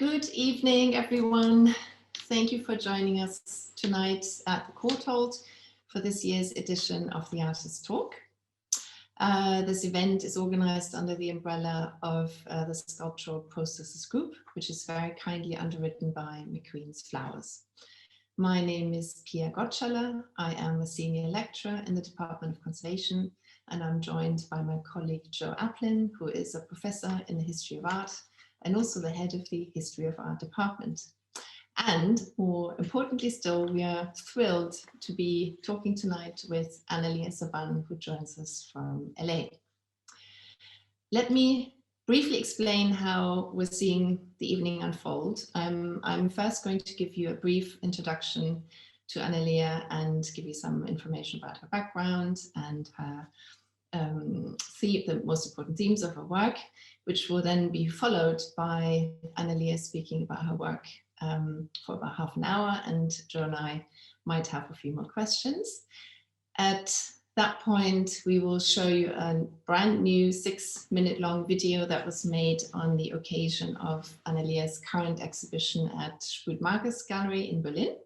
Good evening, everyone. Thank you for joining us tonight at the Courtauld for this year's edition of the Artist Talk. This event is organized under the umbrella of the Sculptural Processes Group, which is very kindly underwritten by McQueen's Flowers. My name is Pia Gottschaller. I am a senior lecturer in the Department of Conservation, and I'm joined by my colleague Joe Applin, who is a professor in the history of art and also the head of the History of Art department. And more importantly still, we are thrilled to be talking tonight with Analia Saban, who joins us from LA. Let me briefly explain how we're seeing the evening unfold. I'm first going to give you a brief introduction to Analia and give you some information about her background and her the most important themes of her work, which will then be followed by Analia speaking about her work for about half an hour, and Joe and I might have a few more questions. At that point, we will show you a brand new 6-minute long video that was made on the occasion of Analia's current exhibition at Marcus Gallery in Berlin.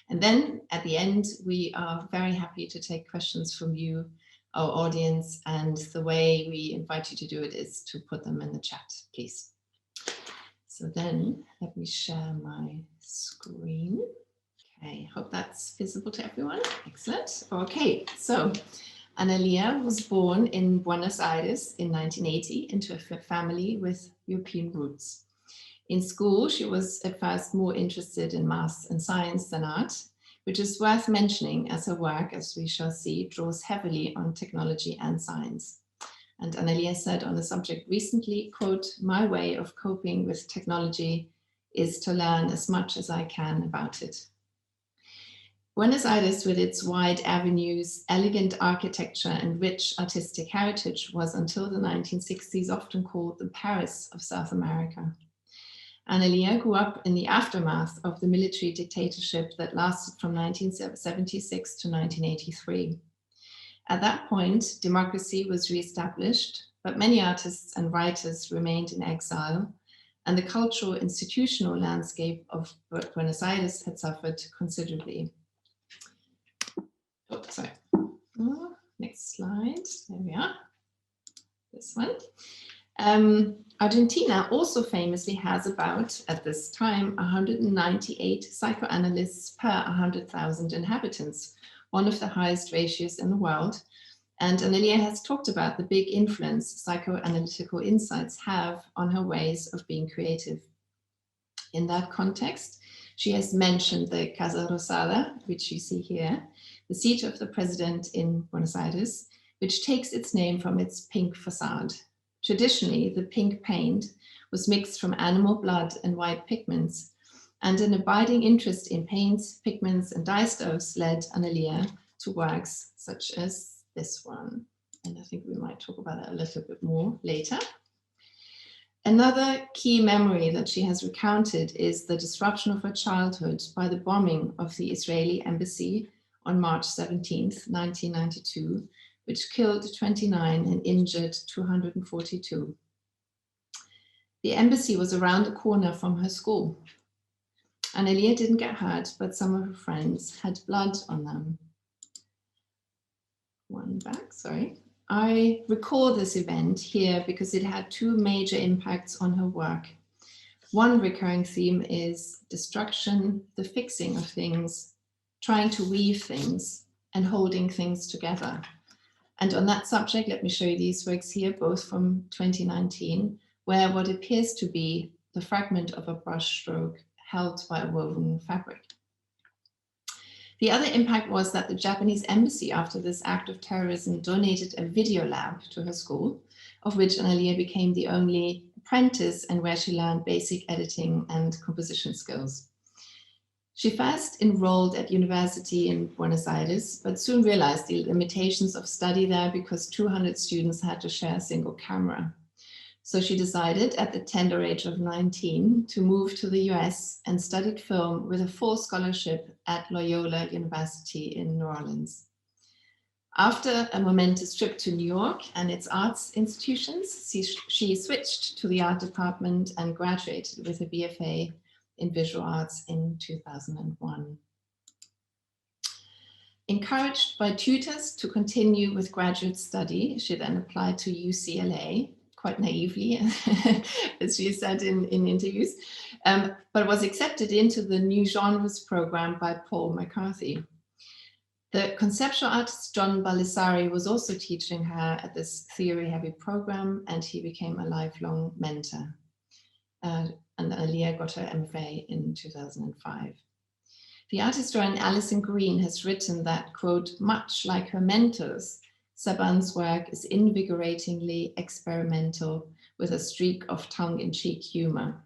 And then at the end, we are very happy to take questions from you, our audience, and the way we invite you to do it is to put them in the chat, please. So then let me share my screen. Okay, hope that's visible to everyone. Excellent. Okay, so Analia was born in Buenos Aires in 1980 into a family with European roots. In school, she was at first more interested in math and science than art, which is worth mentioning as her work, as we shall see, draws heavily on technology and science. And Analia said on the subject recently, quote, "My way of coping with technology is to learn as much as I can about it." Buenos Aires, with its wide avenues, elegant architecture, and rich artistic heritage, was until the 1960s often called the Paris of South America. Analia grew up in the aftermath of the military dictatorship that lasted from 1976 to 1983. At that point, democracy was reestablished, but many artists and writers remained in exile, and the cultural institutional landscape of Buenos Aires had suffered considerably. Oh, sorry. Oh, next slide. There we are. This one. Argentina also famously has about, at this time, 198 psychoanalysts per 100,000 inhabitants, one of the highest ratios in the world. And Analia has talked about the big influence psychoanalytical insights have on her ways of being creative. In that context, she has mentioned the Casa Rosada, which you see here, the seat of the president in Buenos Aires, which takes its name from its pink facade. Traditionally, the pink paint was mixed from animal blood and white pigments, and an abiding interest in paints, pigments, and dye stoves led Analia to works such as this one. And I think we might talk about that a little bit more later. Another key memory that she has recounted is the disruption of her childhood by the bombing of the Israeli embassy on March 17th, 1992, which killed 29 and injured 242. The embassy was around the corner from her school. Analia didn't get hurt, but some of her friends had blood on them. One back, sorry. I recall this event here because it had two major impacts on her work. One recurring theme is destruction, the fixing of things, trying to weave things, and holding things together. And on that subject, let me show you these works here, both from 2019, where what appears to be the fragment of a brushstroke held by a woven fabric. The other impact was that the Japanese embassy, after this act of terrorism, donated a video lab to her school, of which Analia became the only apprentice and where she learned basic editing and composition skills. She first enrolled at university in Buenos Aires, but soon realized the limitations of study there because 200 students had to share a single camera. So she decided at the tender age of 19 to move to the US and studied film with a full scholarship at Loyola University in New Orleans. After a momentous trip to New York and its arts institutions, she switched to the art department and graduated with a BFA in visual arts in 2001. Encouraged by tutors to continue with graduate study, she then applied to UCLA, quite naively, as she said in interviews, but was accepted into the New Genres program by Paul McCarthy. The conceptual artist John Baldessari was also teaching her at this theory-heavy program, and he became a lifelong mentor. And Analia got her MFA in 2005. The art historian Alison Green has written that, quote, much like her mentors, Saban's work is invigoratingly experimental with a streak of tongue-in-cheek humor.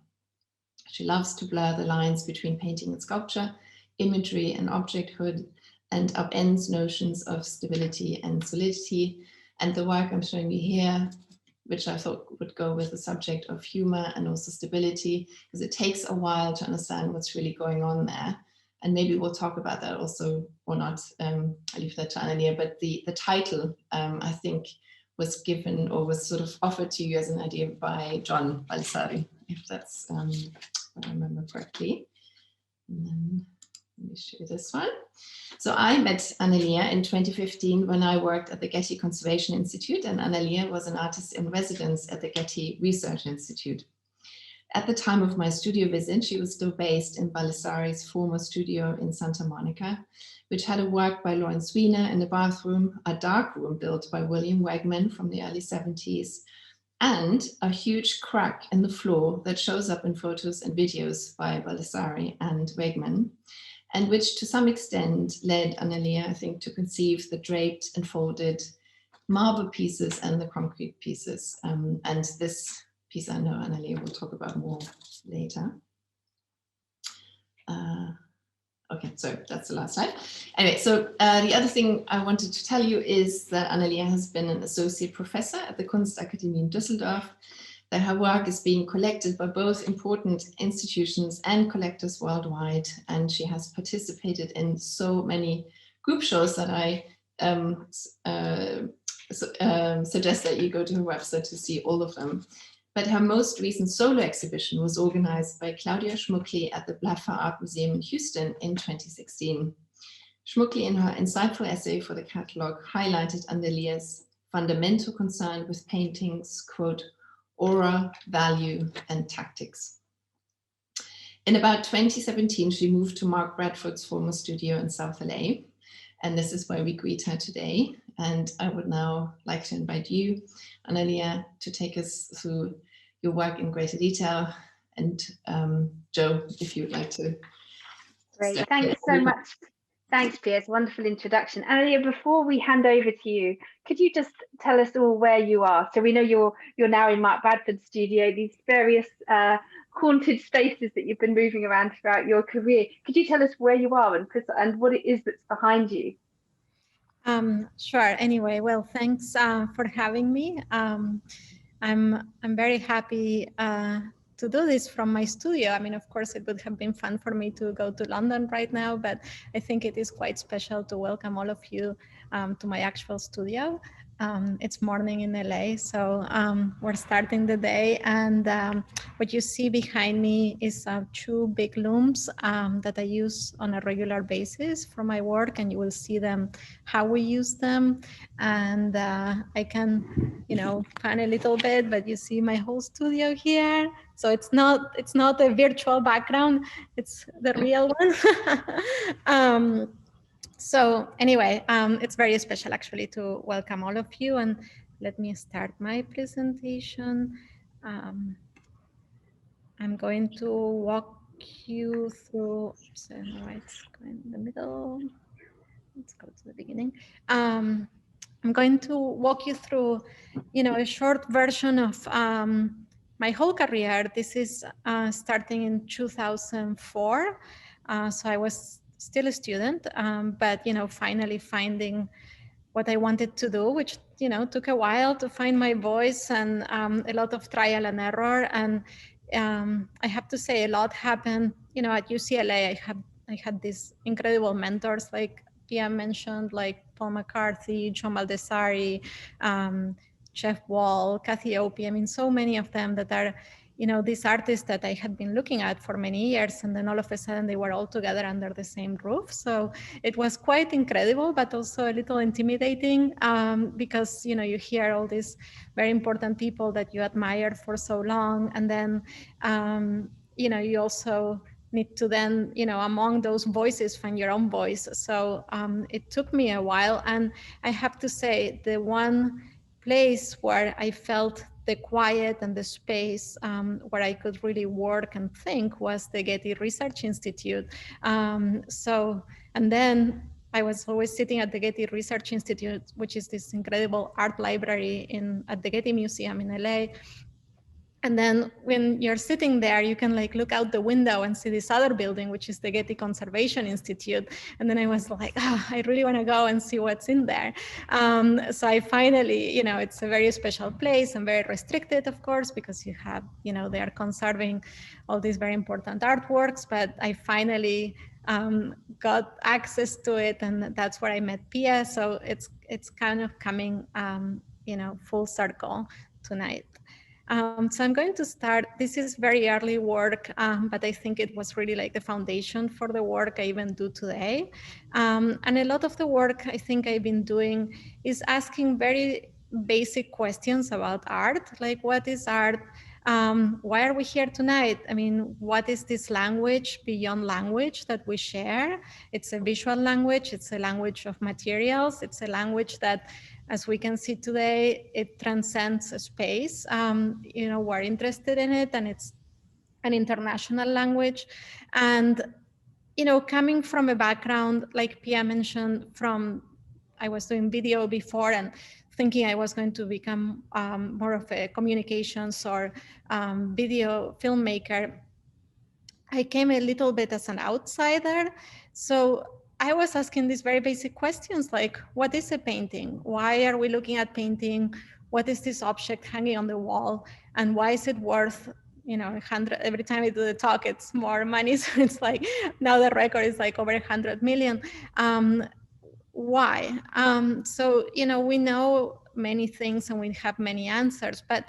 She loves to blur the lines between painting and sculpture, imagery and objecthood, and upends notions of stability and solidity. And the work I'm showing you here, which I thought would go with the subject of humor and also stability, because it takes a while to understand what's really going on there. And maybe we'll talk about that also or not. I'll leave that to Analia, but the title, I think, was given or was sort of offered to you as an idea by John Baldessari, if that's what I remember correctly. And then let me show you this one. So I met Analia in 2015 when I worked at the Getty Conservation Institute, and Analia was an artist in residence at the Getty Research Institute. At the time of my studio visit, she was still based in Baldessari's former studio in Santa Monica, which had a work by Lawrence Wiener in the bathroom, a dark room built by William Wegman from the early 70s, and a huge crack in the floor that shows up in photos and videos by Baldessari and Wegman, and which to some extent led Analia, I think, to conceive the draped and folded marble pieces and the concrete pieces. And this piece I know Analia will talk about more later. Okay, so that's the last slide. Anyway, so the other thing I wanted to tell you is that Analia has been an associate professor at the Kunstakademie in Düsseldorf, that her work is being collected by both important institutions and collectors worldwide, and she has participated in so many group shows that I suggest that you go to her website to see all of them. But her most recent solo exhibition was organized by Claudia Schmuckli at the Blaffer Art Museum in Houston in 2016. Schmuckli, in her insightful essay for the catalog, highlighted Analia's fundamental concern with painting's, quote, aura, value, and tactics. In about 2017, she moved to Mark Bradford's former studio in South LA, and this is where we greet her today. And I would now like to invite you, Analia, to take us through your work in greater detail. And Joe, if you would like to. Great, thanks so much. Thanks, Pia. It's a wonderful introduction. Analia, before we hand over to you, could you just tell us all where you are? So we know you're now in Mark Bradford's studio, these various haunted spaces that you've been moving around throughout your career. Could you tell us where you are and what it is that's behind you? Sure. Anyway, well, thanks for having me. I'm very happy to do this from my studio. I mean, of course, it would have been fun for me to go to London right now, but I think it is quite special to welcome all of you to my actual studio. It's morning in LA, so we're starting the day, and what you see behind me is two big looms that I use on a regular basis for my work, and you will see them, how we use them, and I can, pan a little bit, but you see my whole studio here. So it's not a virtual background, it's the real one. So anyway, it's very special actually to welcome all of you, and let me start my presentation. I'm going to walk you through, so right, it's going in the middle. Let's go to the beginning. I'm going to walk you through, a short version of my whole career. This is starting in 2004. So I was still a student, but, finally finding what I wanted to do, which, took a while to find my voice and a lot of trial and error. And I have to say a lot happened, at UCLA. I had these incredible mentors, like Pia mentioned, like Paul McCarthy, John Baldessari, Jeff Wall, Kathy Opie. I mean, so many of them that are, you know, these artists that I had been looking at for many years, and then all of a sudden they were all together under the same roof. So it was quite incredible, but also a little intimidating because, you know, you hear all these very important people that you admired for so long. And then, you know, you also need to then, you know, among those voices, find your own voice. So it took me a while. And I have to say, the one place where I felt the quiet and the space where I could really work and think was the Getty Research Institute. And then I was always sitting at the Getty Research Institute, which is this incredible art library at the Getty Museum in LA. And then when you're sitting there, you can like look out the window and see this other building, which is the Getty Conservation Institute. And then I was like, oh, I really want to go and see what's in there. So I finally, you know, it's a very special place and very restricted, of course, because you have, you know, they are conserving all these very important artworks. But I finally got access to it, and that's where I met Pia. So it's kind of coming, you know, full circle tonight. So I'm going to start. This is very early work, but I think it was really like the foundation for the work I even do today. And a lot of the work I think I've been doing is asking very basic questions about art, like what is art? Why are we here tonight? I mean, what is this language beyond language that we share? It's a visual language. It's a language of materials. It's a language that, as we can see today, it transcends space. You know, we're interested in it, and it's an international language. And, you know, coming from a background, like Pia mentioned, I was doing video before and thinking I was going to become more of a communications or video filmmaker. I came a little bit as an outsider. So I was asking these very basic questions like, what is a painting? Why are we looking at painting? What is this object hanging on the wall? And why is it worth, you know, 100, every time I do the talk, it's more money. So it's like, now the record is like over 100 million. Why? So, you know, we know many things and we have many answers, but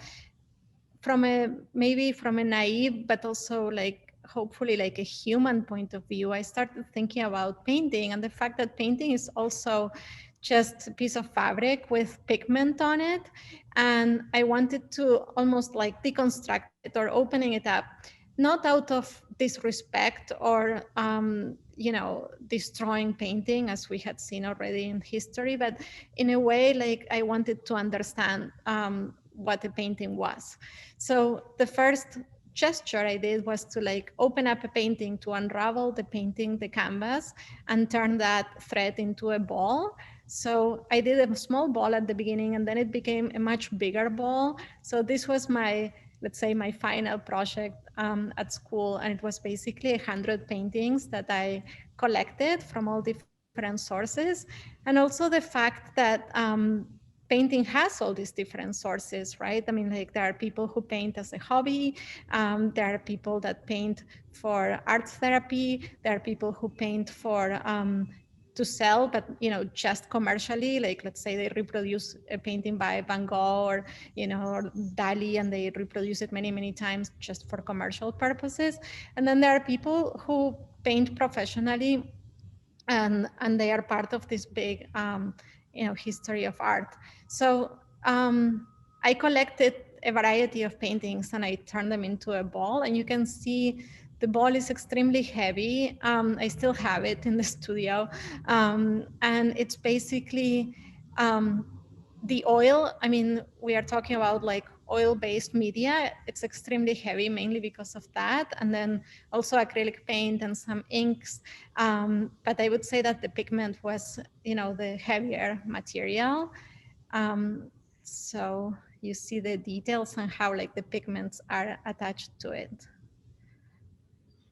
maybe from a naive, but also like, hopefully like a human point of view, I started thinking about painting and the fact that painting is also just a piece of fabric with pigment on it. And I wanted to almost like deconstruct it or opening it up, not out of disrespect or, you know, destroying painting as we had seen already in history, but in a way like I wanted to understand what a painting was. So the first gesture I did was to like open up a painting, to unravel the painting, the canvas, and turn that thread into a ball. So I did a small ball at the beginning, and then it became a much bigger ball. So this was my, let's say, my final project at school. And it was basically 100 paintings that I collected from all different sources. And also the fact that painting has all these different sources, right? I mean, like there are people who paint as a hobby. There are people that paint for art therapy. There are people who paint for to sell, but you know, just commercially. Like let's say they reproduce a painting by Van Gogh or you know, or Dali, and they reproduce it many, many times just for commercial purposes. And then there are people who paint professionally, and they are part of this big you know, history of art. So I collected a variety of paintings and I turned them into a ball, and you can see the ball is extremely heavy. I still have it in the studio, and it's basically the oil. I mean, we are talking about like oil-based media. It's extremely heavy, mainly because of that, and then also acrylic paint and some inks. But I would say that the pigment was, you know, the heavier material. So you see the details and how like the pigments are attached to it.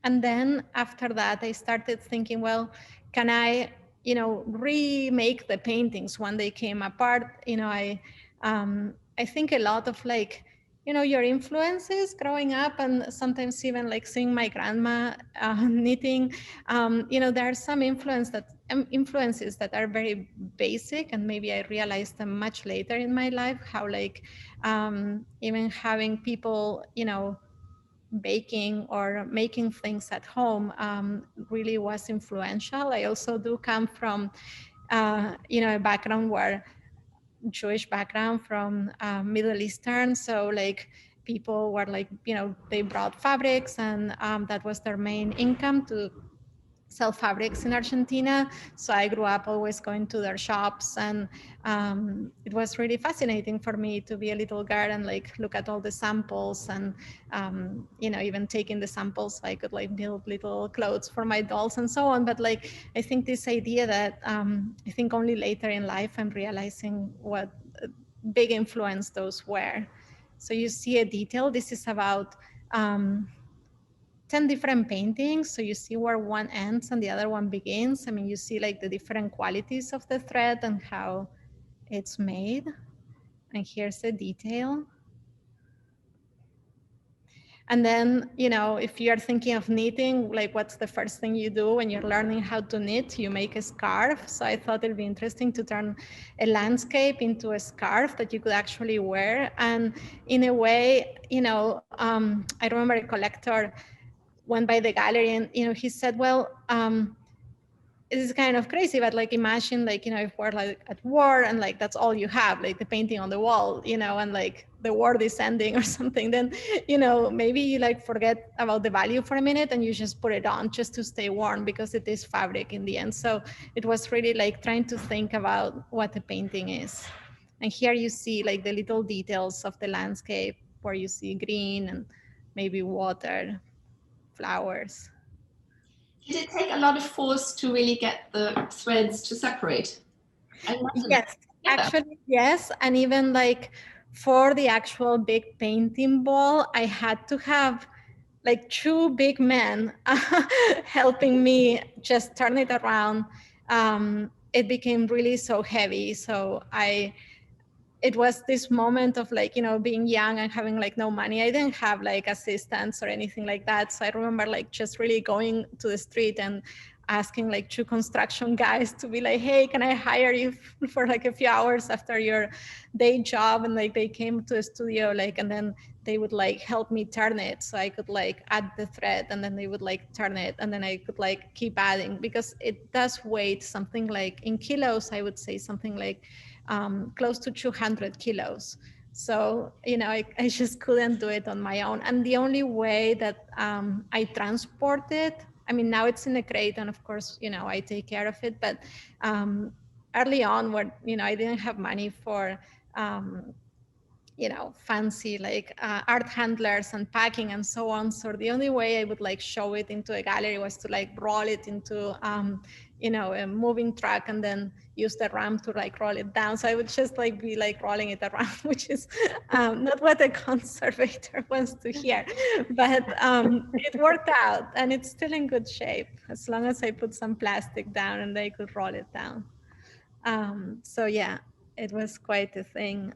And then after that, I started thinking, well, can I, you know, remake the paintings when they came apart? You know, I think a lot of like you know, your influences growing up, and sometimes even like seeing my grandma knitting. You know, there are some influences that are very basic, and maybe I realized them much later in my life, how like even having people, you know, baking or making things at home really was influential. I also do come from, you know, a background where Jewish background from Middle Eastern. So like people were like, you know, they brought fabrics, and that was their main income to sell fabrics in Argentina. So I grew up always going to their shops, and it was really fascinating for me to be a little girl and like look at all the samples, and you know, even taking the samples so I could like build little clothes for my dolls and so on. But like I think this idea that I think only later in life I'm realizing what a big influence those were. So you see a detail. This is about 10 different paintings. So you see where one ends and the other one begins. I mean, you see like the different qualities of the thread and how it's made. And here's the detail. And then, you know, if you're thinking of knitting, like what's the first thing you do when you're learning how to knit? You make a scarf. So I thought it'd be interesting to turn a landscape into a scarf that you could actually wear. And in a way, you know, I remember a collector went by the gallery, and you know, he said, well, it is kind of crazy, but like imagine like, you know, if we're like at war and like that's all you have, like the painting on the wall, you know, and like the world is ending or something, then, you know, maybe you like forget about the value for a minute and you just put it on just to stay warm, because it is fabric in the end. So it was really like trying to think about what the painting is. And here you see like the little details of the landscape where you see green and maybe water, flowers. Did it take a lot of force to really get the threads to separate? Yes, actually, yes. And even like for the actual big painting ball, I had to have like two big men helping me just turn it around. It became really so heavy. So it was this moment of like, you know, being young and having like no money. I didn't have like assistants or anything like that. So I remember like just really going to the street and asking like two construction guys to be like, hey, can I hire you for like a few hours after your day job? And like they came to the studio, like, and then they would like help me turn it so I could like add the thread, and then they would like turn it, and then I could like keep adding, because it does weight something like in kilos, I would say something like close to 200 kilos. So, you know, I just couldn't do it on my own. And the only way that I transport it, I mean, now it's in a crate, and of course, you know, I take care of it. But early on, where, you know, I didn't have money for, you know, fancy like art handlers and packing and so on. So the only way I would like show it into a gallery was to like roll it into, you know, a moving truck, and then use the ramp to like roll it down. So I would just like be like rolling it around, which is not what a conservator wants to hear, but it worked out, and it's still in good shape as long as I put some plastic down and they could roll it down. So yeah, it was quite a thing.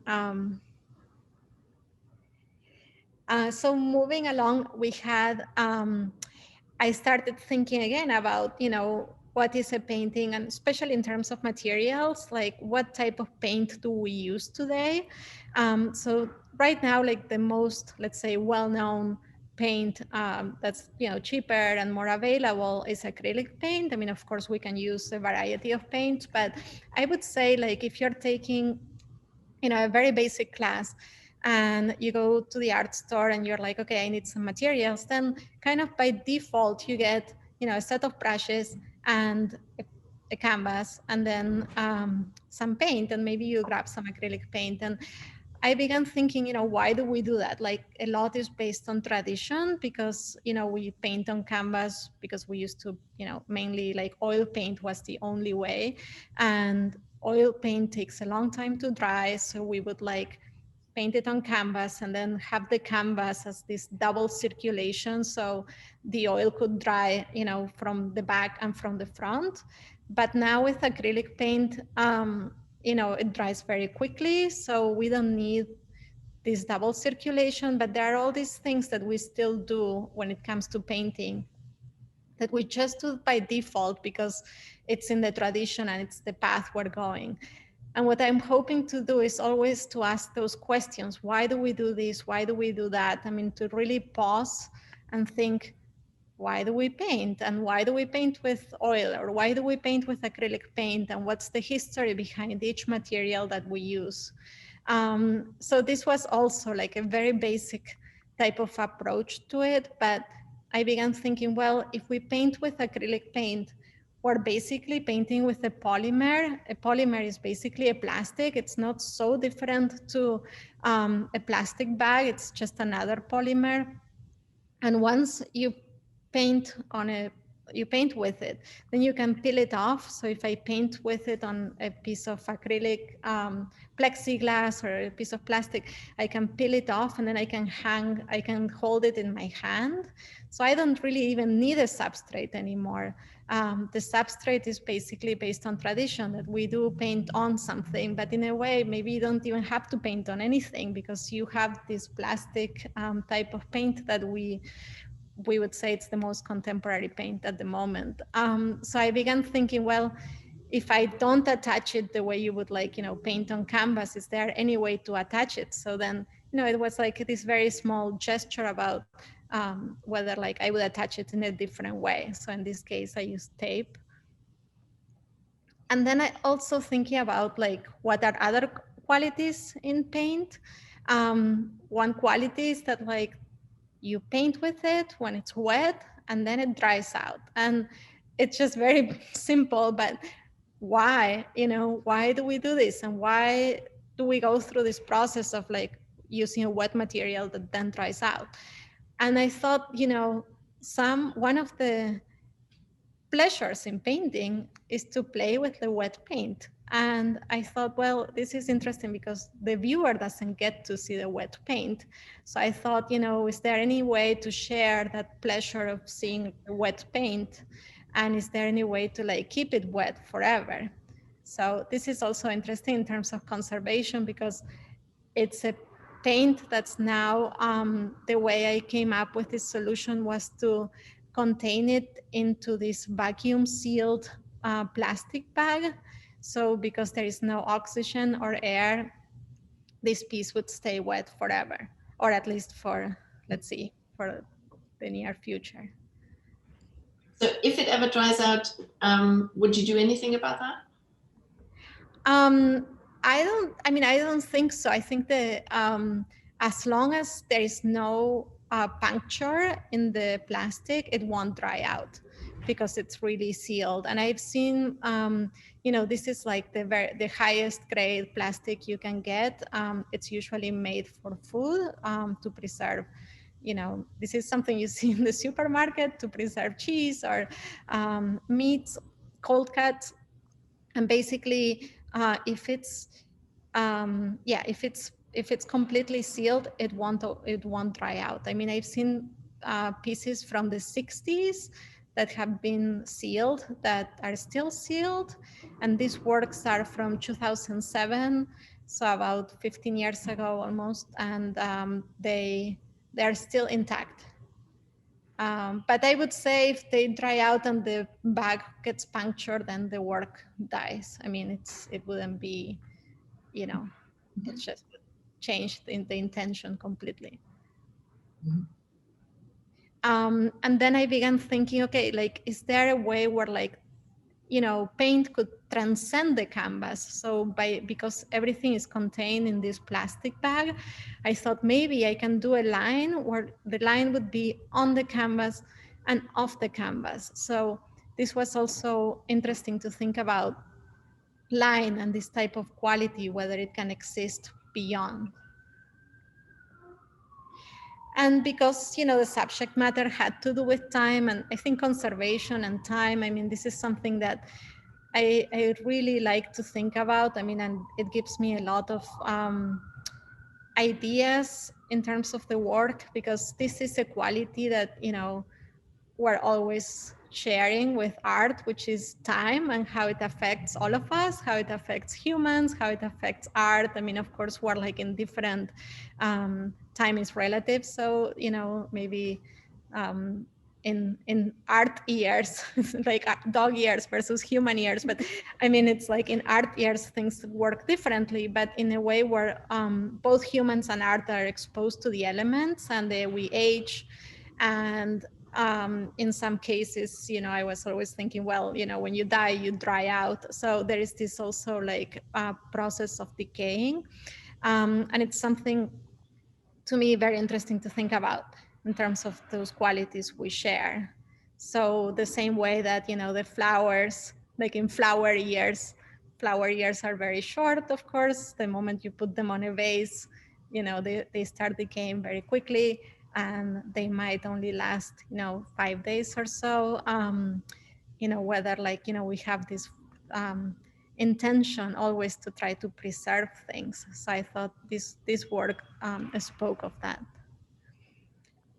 So moving along, we had, I started thinking again about, you know, what is a painting, and especially in terms of materials, like what type of paint do we use today? So right now, like the most, let's say, well-known paint that's, you know, cheaper and more available is acrylic paint. I mean, of course, we can use a variety of paints, but I would say like if you're taking, you know, a very basic class, and you go to the art store and you're like, okay, I need some materials, then kind of by default you get, you know, a set of brushes and a canvas, and then some paint, and maybe you grab some acrylic paint. And I began thinking, you know, why do we do that? Like a lot is based on tradition, because, you know, we paint on canvas because we used to, you know, mainly like oil paint was the only way, and oil paint takes a long time to dry. So we would like paint it on canvas and then have the canvas as this double circulation, so the oil could dry, you know, from the back and from the front. But now with acrylic paint, you know, it dries very quickly, so we don't need this double circulation, but there are all these things that we still do when it comes to painting that we just do by default because it's in the tradition and it's the path we're going. And what I'm hoping to do is always to ask those questions. Why do we do this? Why do we do that? I mean, to really pause and think, why do we paint? And why do we paint with oil? Or why do we paint with acrylic paint? And what's the history behind each material that we use? So this was also like a very basic type of approach to it. But I began thinking, well, if we paint with acrylic paint, we're basically painting with a polymer. A polymer is basically a plastic. It's not so different to a plastic bag. It's just another polymer. And once you paint with it, then you can peel it off. So if I paint with it on a piece of acrylic plexiglass or a piece of plastic, I can peel it off and then I can hold it in my hand. So I don't really even need a substrate anymore. The substrate is basically based on tradition, that we do paint on something, but in a way, maybe you don't even have to paint on anything because you have this plastic type of paint that we would say it's the most contemporary paint at the moment. So I began thinking, well, if I don't attach it the way you would like, paint on canvas, is there any way to attach it? So then, it was like this very small gesture about whether like I would attach it in a different way. So in this case, I used tape. And then I also thinking about like, what are other qualities in paint? One quality is that like, you paint with it when it's wet and then it dries out. And it's just very simple, but why, why do we do this? And why do we go through this process of like using a wet material that then dries out? And I thought, one of the pleasures in painting is to play with the wet paint. And I thought, well, this is interesting because the viewer doesn't get to see the wet paint. So I thought, is there any way to share that pleasure of seeing the wet paint? And is there any way to like keep it wet forever? So this is also interesting in terms of conservation because it's a paint that's now, the way I came up with this solution was to contain it into this vacuum sealed plastic bag. So because there is no oxygen or air, this piece would stay wet forever, or at least for, let's see, for the near future. So if it ever dries out, would you do anything about that? I don't think so. I think that as long as there is no puncture in the plastic, it won't dry out because it's really sealed. And I've seen, this is like the highest grade plastic you can get. It's usually made for food to preserve. This is something you see in the supermarket to preserve cheese or meats, cold cuts. And basically, if it's completely sealed, it won't dry out. I mean, I've seen pieces from the 60s that have been sealed that are still sealed, and these works are from 2007, so about 15 years ago almost, and they're still intact. But I would say if they dry out and the bag gets punctured, then the work dies. I mean, it wouldn't be, it's just changed in the intention completely. Mm-hmm. And then I began thinking, okay, like, is there a way where like, paint could transcend the canvas? So because everything is contained in this plastic bag, I thought maybe I can do a line where the line would be on the canvas and off the canvas. So this was also interesting to think about line and this type of quality, whether it can exist beyond. And because, the subject matter had to do with time, and I think conservation and time, I mean, this is something that I really like to think about. I mean, and it gives me a lot of ideas in terms of the work, because this is a quality that, we're always sharing with art, which is time and how it affects all of us, how it affects humans, how it affects art. I mean, of course, we're like in different, time is relative. So, you know, maybe in art years, like dog years versus human years. But I mean, it's like in art years, things work differently, but in a way where both humans and art are exposed to the elements and we age. And in some cases, you know, I was always thinking, well, you know, when you die, you dry out. So there is this also like process of decaying. And it's something to me very interesting to think about in terms of those qualities we share. So the same way that, you know, the flowers, like in flower years are very short, of course. The moment you put them on a vase, you know, they start decaying very quickly, and they might only last, you know, 5 days or so. You know, whether like, you know, we have this intention always to try to preserve things. So I thought this work spoke of that.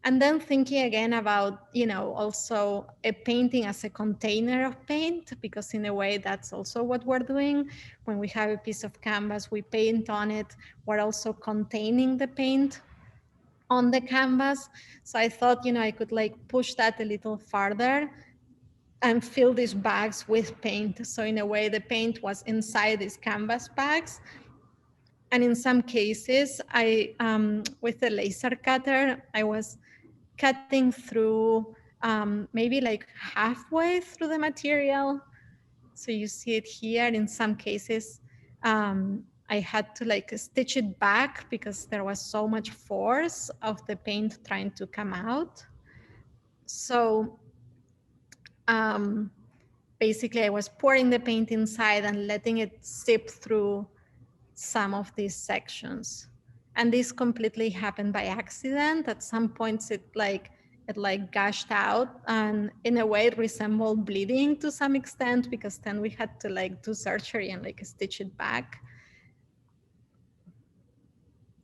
And then thinking again about, you know, also a painting as a container of paint, because in a way that's also what we're doing. When we have a piece of canvas, we paint on it, we're also containing the paint on the canvas. So I thought, you know, I could like push that a little farther and fill these bags with paint. So in a way, the paint was inside these canvas bags. And in some cases, I, with a laser cutter, I was cutting through maybe like halfway through the material. So you see it here. In some cases, I had to like stitch it back because there was so much force of the paint trying to come out. So basically I was pouring the paint inside and letting it seep through some of these sections. And this completely happened by accident. At some points it gushed out, and in a way it resembled bleeding to some extent, because then we had to like do surgery and like stitch it back.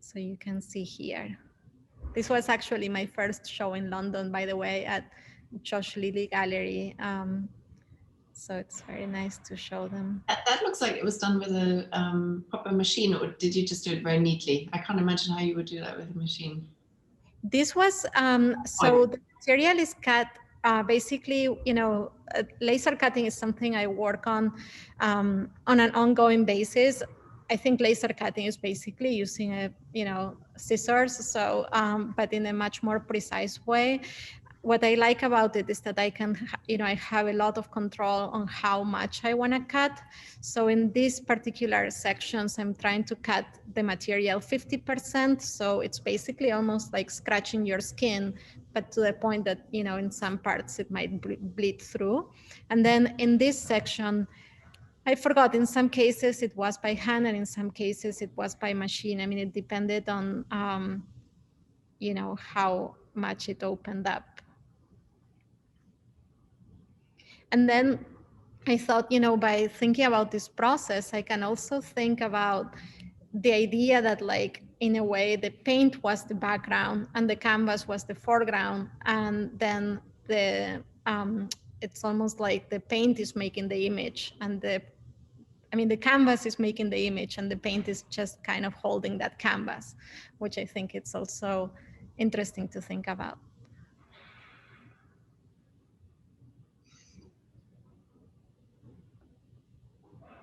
So you can see here. This was actually my first show in London, by the way, at Josh Lilly Gallery. So it's very nice to show them. That looks like it was done with a proper machine, or did you just do it very neatly? I can't imagine how you would do that with a machine. This was, so the material is cut, basically, you know, laser cutting is something I work on an ongoing basis. I think laser cutting is basically using a, you know, scissors, so, but in a much more precise way. What I like about it is that I can, you know, I have a lot of control on how much I want to cut. So in these particular sections, I'm trying to cut the material 50%. So it's basically almost like scratching your skin, but to the point that, you know, in some parts it might bleed through. And then in this section, I forgot, in some cases it was by hand and in some cases it was by machine. I mean, it depended on, you know, how much it opened up. And then I thought, you know, by thinking about this process, I can also think about the idea that, like, in a way, the paint was the background and the canvas was the foreground. And then the, it's almost like the paint is making the image, and the canvas is making the image and the paint is just kind of holding that canvas, which I think it's also interesting to think about.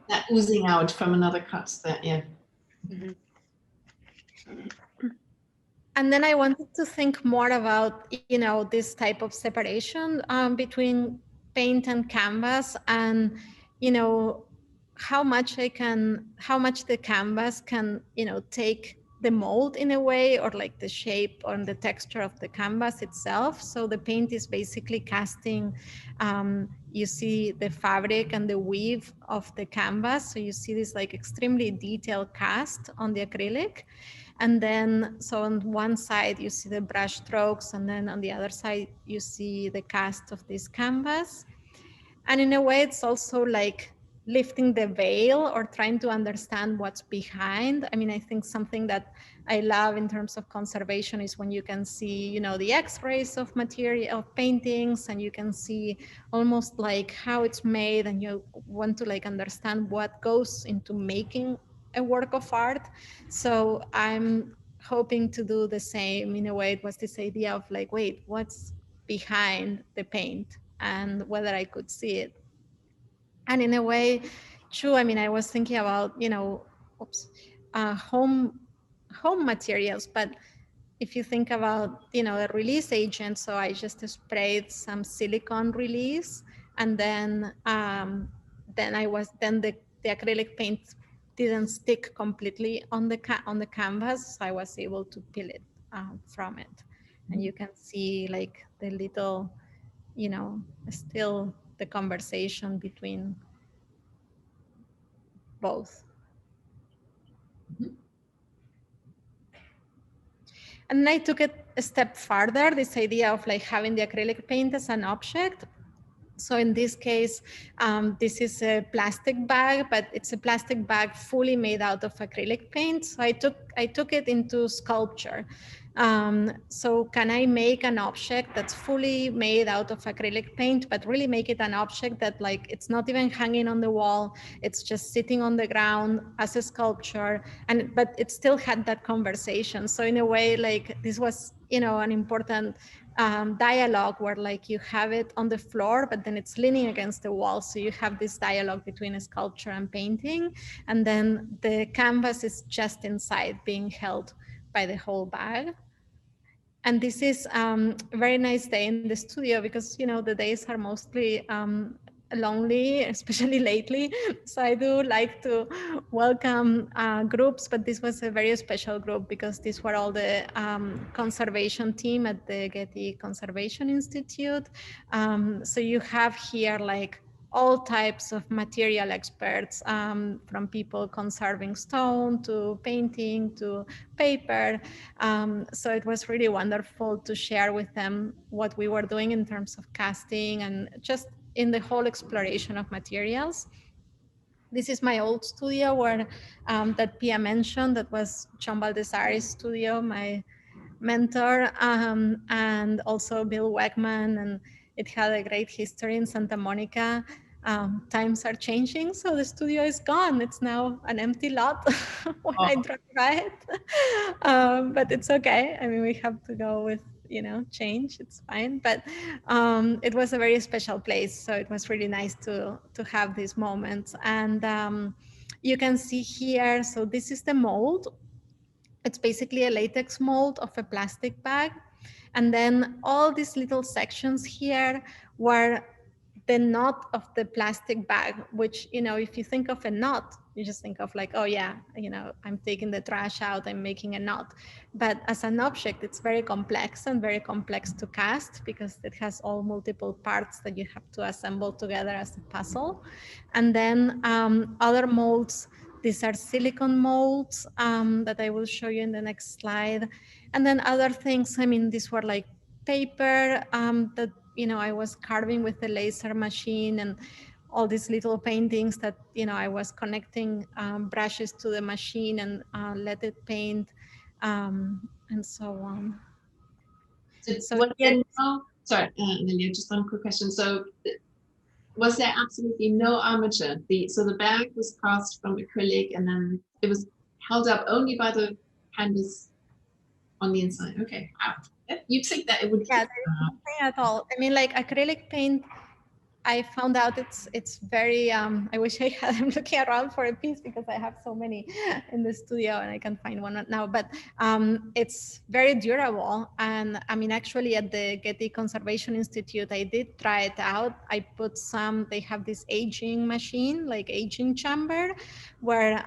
That oozing out from another cut there, yeah. Mm-hmm. And then I wanted to think more about, you know, this type of separation between paint and canvas, and, you know, how much the canvas can, you know, take the mold in a way, or like the shape or the texture of the canvas itself. So the paint is basically casting, you see the fabric and the weave of the canvas. So you see this like extremely detailed cast on the acrylic. And then, so on one side you see the brush strokes, and then on the other side you see the cast of this canvas. And in a way it's also like lifting the veil or trying to understand what's behind. I mean, I think something that I love in terms of conservation is when you can see, you know, the x-rays of material, of paintings, and you can see almost like how it's made, and you want to like understand what goes into making a work of art. So I'm hoping to do the same. In a way, it was this idea of like, wait, what's behind the paint and whether I could see it. And in a way, true, I mean, I was thinking about, you know, home materials, but if you think about, you know, a release agent, so I just sprayed some silicone release, and then the acrylic paint didn't stick completely on the canvas, so I was able to peel it from it, and you can see like the little, you know, still the conversation between both. And then I took it a step further, this idea of like having the acrylic paint as an object. So in this case, this is a plastic bag, but it's a plastic bag fully made out of acrylic paint. So I took it into sculpture. So can I make an object that's fully made out of acrylic paint, but really make it an object that like, it's not even hanging on the wall, it's just sitting on the ground as a sculpture, but it still had that conversation. So in a way, like this was, you know, an important dialogue where like you have it on the floor, but then it's leaning against the wall. So you have this dialogue between a sculpture and painting, and then the canvas is just inside being held by the whole bag. And this is a very nice day in the studio because, you know, the days are mostly lonely, especially lately. So I do like to welcome groups, but this was a very special group because these were all the conservation team at the Getty Conservation Institute. So you have here like all types of material experts, from people conserving stone to painting to paper. So it was really wonderful to share with them what we were doing in terms of casting and just in the whole exploration of materials. This is my old studio where that Pia mentioned, that was John Baldessari's studio, my mentor, and also Bill Wegman, and it had a great history in Santa Monica. Times are changing, so the studio is gone. It's now an empty lot when I drive by it. But it's okay. I mean, we have to go with, you know, change. It's fine. But it was a very special place, so it was really nice to have these moments. And you can see here. So this is the mold. It's basically a latex mold of a plastic bag. And then all these little sections here were the knot of the plastic bag, which, you know, if you think of a knot, you just think of like, oh yeah, you know, I'm taking the trash out, I'm making a knot. But as an object, it's very complex and very complex to cast because it has all multiple parts that you have to assemble together as a puzzle. And then other molds, these are silicone molds that I will show you in the next slide. And then other things, I mean, these were like paper that, you know, I was carving with the laser machine, and all these little paintings that, you know, I was connecting brushes to the machine and let it paint, and so on. So yeah. Sorry, Analia, just one quick question. So was there absolutely no armature? So the bag was cast from acrylic and then it was held up only by the canvas on the inside. Okay, wow. You'd think that it would. Yeah, there's nothing at all. I mean, like acrylic paint, I found out it's very, I wish I had, I'm looking around for a piece because I have so many in the studio and I can't find one now, but it's very durable. And I mean, actually at the Getty Conservation Institute, I did try it out. I put some, they have this aging machine, like aging chamber, where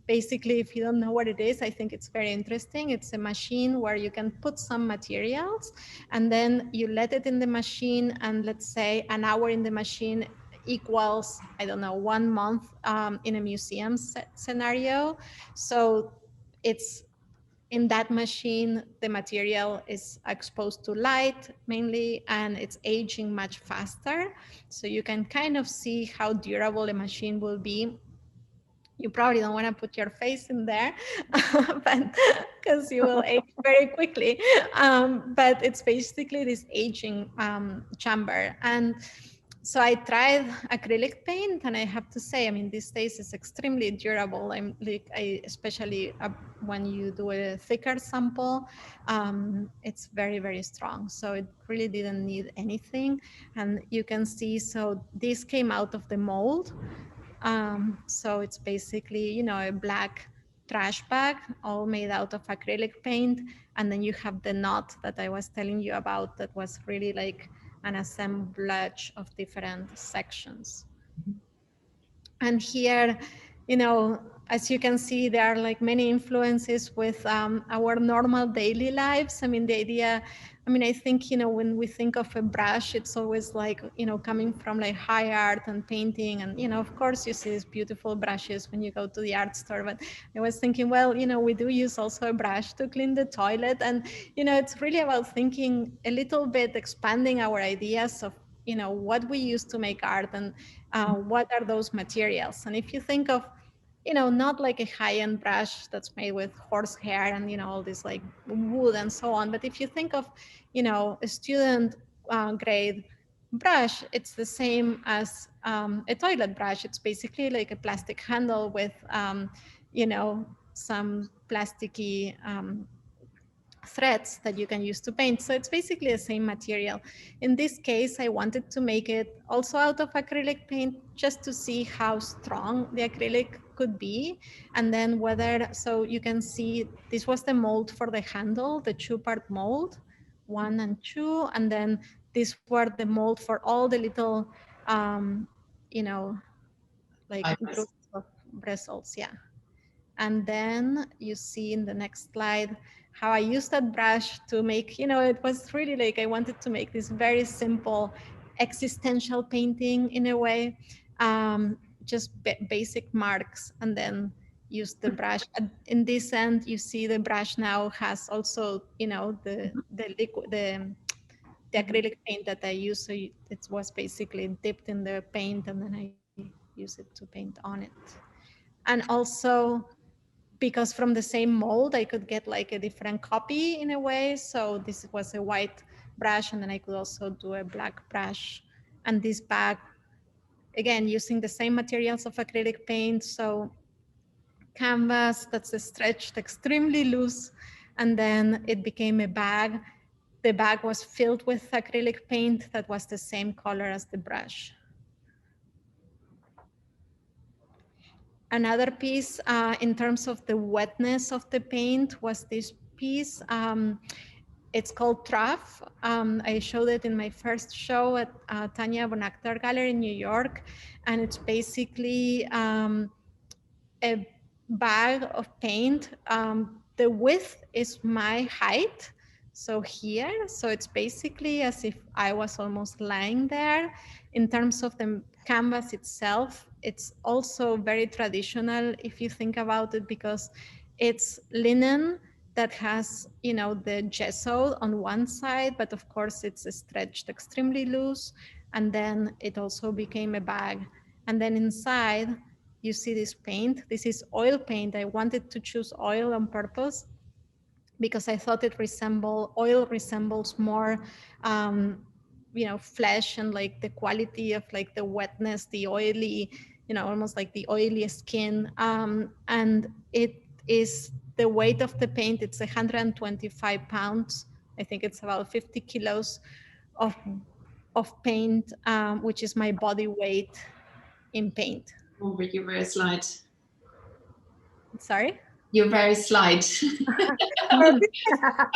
basically, if you don't know what it is, I think it's very interesting. It's a machine where you can put some materials and then you let it in the machine, and let's say an hour in the machine equals, I don't know, 1 month in a museum scenario. So it's in that machine, the material is exposed to light mainly, and it's aging much faster. So you can kind of see how durable a machine will be. You probably don't want to put your face in there, but because you will age very quickly. But it's basically this aging chamber. And so I tried acrylic paint, and I have to say, I mean, these days it's extremely durable. Especially when you do a thicker sample, it's very, very strong. So it really didn't need anything. And you can see, so this came out of the mold. So it's basically, you know, a black trash bag, all made out of acrylic paint. And then you have the knot that I was telling you about that was really like an assemblage of different sections. And here, you know, as you can see, there are like many influences with our normal daily lives. I mean, the idea, I mean, I think, you know, when we think of a brush, it's always like, you know, coming from like high art and painting. And, you know, of course, you see these beautiful brushes when you go to the art store. But I was thinking, well, you know, we do use also a brush to clean the toilet. And, you know, it's really about thinking a little bit, expanding our ideas of, you know, what we use to make art and what are those materials. And if you think of, you know, not like a high-end brush that's made with horsehair and, you know, all this like wood and so on, but if you think of, you know, a student grade brush, it's the same as a toilet brush. It's basically like a plastic handle with, you know, some plasticky threads that you can use to paint. So it's basically the same material. In this case, I wanted to make it also out of acrylic paint just to see how strong the acrylic could be. And then whether, so you can see this was the mold for the handle, the 2-part mold, 1 and 2. And then these were the mold for all the little, you know, like groups of bristles, yeah. And then you see in the next slide how I used that brush to make, you know, it was really like I wanted to make this very simple existential painting in a way, just basic marks, and then use the brush. In this end, you see the brush now has also, you know, the liquid, the acrylic paint that I used. So it was basically dipped in the paint, and then I use it to paint on it. And also, because from the same mold, I could get like a different copy in a way. So this was a white brush, and then I could also do a black brush. And this bag, again, using the same materials of acrylic paint. So canvas that's stretched extremely loose, and then it became a bag. The bag was filled with acrylic paint that was the same color as the brush. Another piece in terms of the wetness of the paint was this piece. It's called Trough. I showed it in my first show at Tanya Bonactar Gallery in New York. And it's basically a bag of paint. The width is my height. So here, so it's basically as if I was almost lying there. In terms of the canvas itself, it's also very traditional if you think about it, because it's linen that has, you know, the gesso on one side, but of course it's stretched extremely loose. And then it also became a bag. And then inside, you see this paint. This is oil paint. I wanted to choose oil on purpose because I thought oil resembles more, you know, flesh, and like the quality of like the wetness, the oily, you know, almost like the oily skin. And it is the weight of the paint. It's 125 pounds. I think it's about 50 kilos of paint, which is my body weight in paint. Oh, but you're very slight. Sorry? You're very slight. I would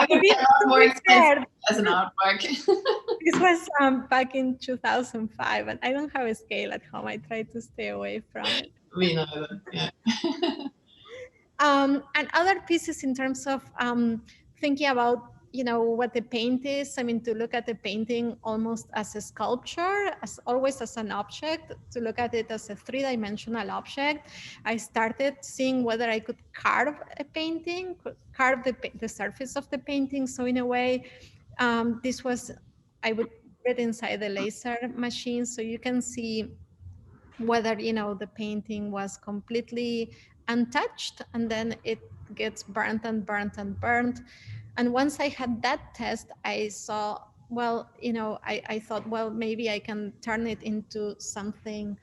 get a lot more expensive as an artwork. This was back in 2005, and I don't have a scale at home. I try to stay away from it. Me neither, yeah. And other pieces in terms of thinking about, you know, what the paint is. I mean, to look at the painting almost as a sculpture, as always as an object, to look at it as a three-dimensional object. I started seeing whether I could carve a painting, carve the surface of the painting. So in a way, this was, I would put it inside the laser machine, so you can see whether, you know, the painting was completely untouched, and then it gets burnt and burnt and burnt. And once I had that test, I saw, well, you know, I thought, well, maybe I can turn it into something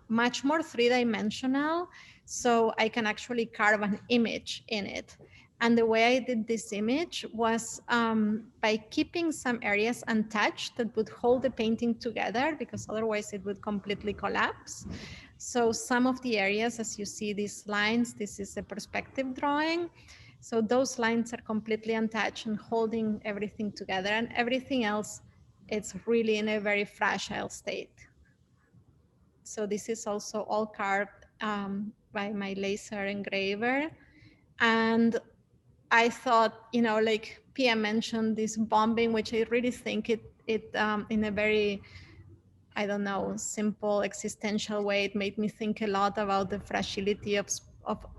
much more three-dimensional, so I can actually carve an image in it. And the way I did this image was by keeping some areas untouched that would hold the painting together, because otherwise it would completely collapse. So some of the areas, as you see these lines, this is a perspective drawing. So those lines are completely untouched and holding everything together, and everything else, it's really in a very fragile state. So this is also all carved by my laser engraver. And I thought, you know, like Pia mentioned this bombing, which I really think it in a very, I don't know, simple existential way, it made me think a lot about the fragility of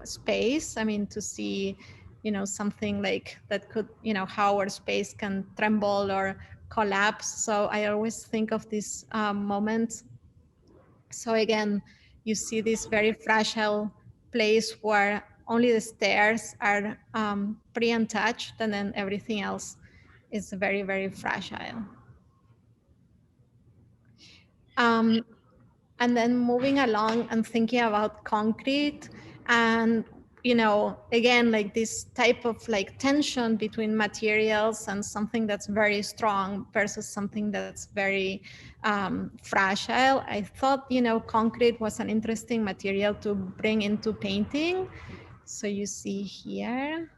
space. I mean, to see, you know, something like that could, you know, how our space can tremble or collapse. So I always think of this moment. So again, you see this very fragile place where only the stairs are pretty untouched, and then everything else is very, very fragile. And then moving along and thinking about concrete, and, you know, again, like this type of like tension between materials and something that's very strong versus something that's very fragile. I thought, you know, concrete was an interesting material to bring into painting. So you see here.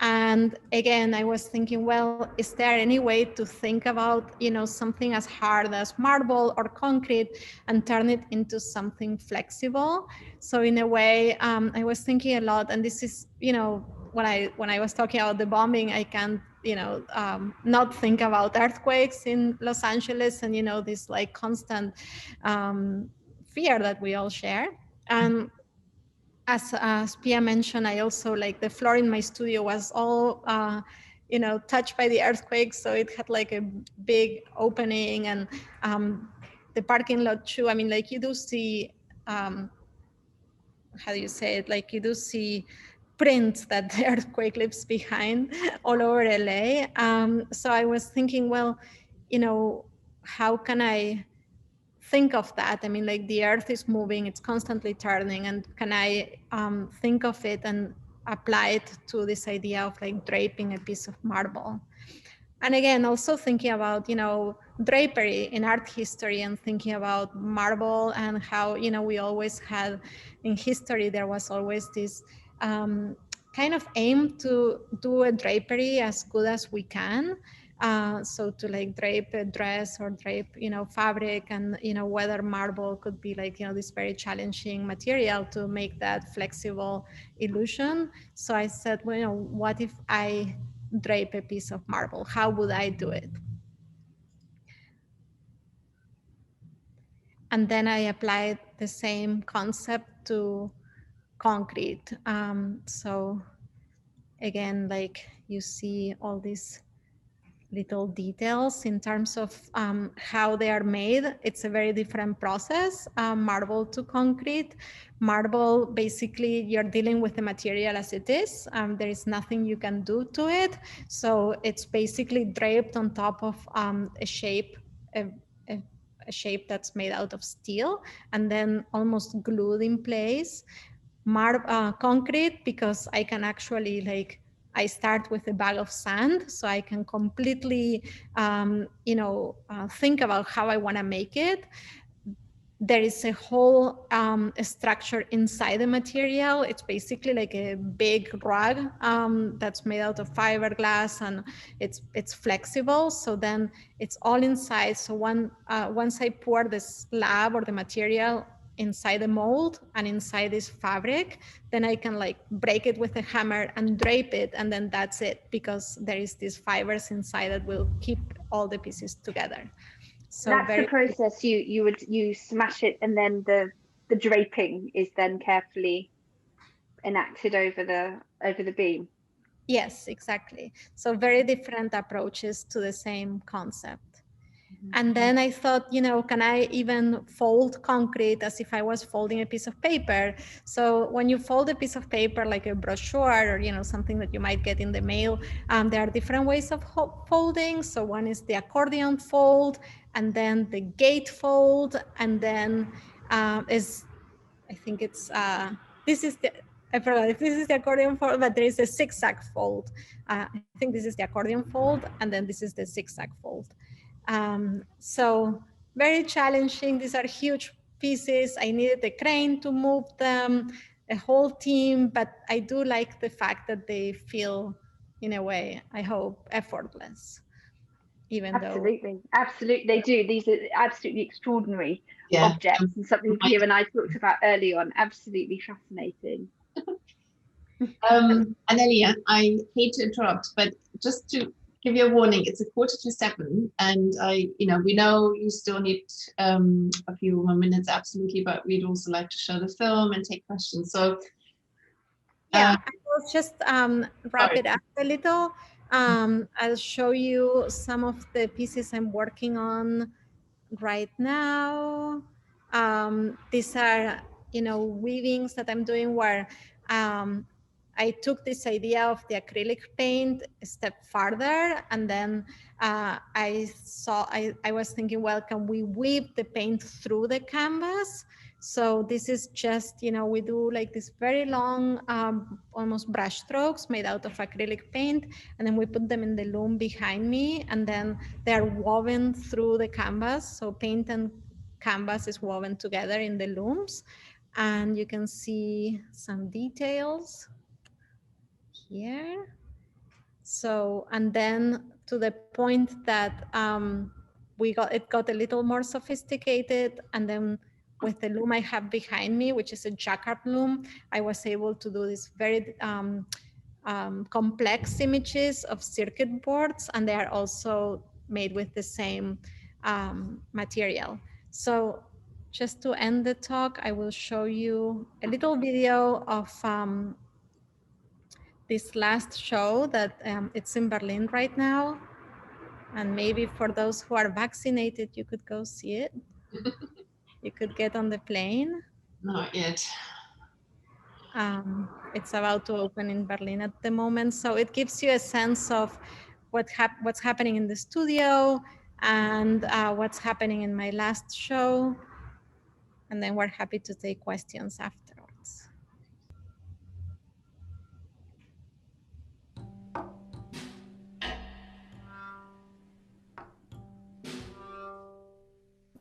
And again, I was thinking, well, is there any way to think about, you know, something as hard as marble or concrete and turn it into something flexible? So in a way, I was thinking a lot, and this is, you know, when I was talking about the bombing, I can't, you know, not think about earthquakes in Los Angeles and, you know, this like constant fear that we all share. And as Pia mentioned, I also, like, the floor in my studio was all, you know, touched by the earthquake. So it had like a big opening, and the parking lot too. I mean, like, you do see, how do you say it? Like, you do see prints that the earthquake leaves behind all over LA. So I was thinking, well, you know, how can I think of that? I mean, like, the earth is moving, it's constantly turning, and can I think of it and apply it to this idea of like draping a piece of marble? And again, also thinking about, you know, drapery in art history, and thinking about marble and how, you know, we always had in history, there was always this kind of aim to do a drapery as good as we can. So to like drape a dress or drape, you know, fabric, and, you know, whether marble could be like, you know, this very challenging material to make that flexible illusion. So I said, well, you know, what if I drape a piece of marble? How would I do it? And then I applied the same concept to concrete. So again, like, you see all these little details in terms of how they are made. It's a very different process, marble to concrete. Marble, basically, you're dealing with the material as it is. There is nothing you can do to it. So it's basically draped on top of a shape, a shape that's made out of steel, and then almost glued in place. Concrete, because I can actually, like, I start with a bag of sand, so I can completely, you know, think about how I want to make it. There is a whole structure inside the material. It's basically like a big rug that's made out of fiberglass, and it's flexible. So then it's all inside. So once I pour the slab or the material inside the mold and inside this fabric, then I can like break it with a hammer and drape it, and then that's it, because there is these fibers inside that will keep all the pieces together. So that's the process. You smash it, and then the draping is then carefully enacted over the beam. Yes, exactly. So very different approaches to the same concept. And then I thought, you know, can I even fold concrete as if I was folding a piece of paper? So when you fold a piece of paper, like a brochure or, you know, something that you might get in the mail, there are different ways of folding. So one is the accordion fold, and then the gate fold, and then I think it's, this is the, I forgot if this is the accordion fold, but there is a zigzag fold. I think this is the accordion fold, and then this is the zigzag fold. So very challenging. These are huge pieces. I needed a crane to move them, a whole team, but I do like the fact that they feel, in a way, I hope, effortless. Even absolutely they do. These are absolutely extraordinary Yeah. objects, and something Pia and I talked about early on. Absolutely fascinating. Analia, I hate to interrupt, but just to give you a warning, it's 6:45, and we know you still need a few more minutes, absolutely, but we'd also like to show the film and take questions. So yeah, I will just wrap it up a little. I'll show you some of the pieces I'm working on right now. These are, weavings that I'm doing where I took this idea of the acrylic paint a step farther, and then I was thinking, well, can we weave the paint through the canvas? So this is just, we do like this very long, almost brush strokes made out of acrylic paint, and then we put them in the loom behind me, and then they're woven through the canvas. So paint and canvas is woven together in the looms, and you can see some details here. So, and then to the point that it got a little more sophisticated, and then with the loom I have behind me, which is a jacquard loom, I was able to do this very complex images of circuit boards, and they are also made with the same material. So just to end the talk, I will show you a little video of this last show that it's in Berlin right now. And maybe for those who are vaccinated, you could go see it. You could get on the plane. Not yet. It's about to open in Berlin at the moment. So it gives you a sense of what's happening in the studio and what's happening in my last show. And then we're happy to take questions afterwards.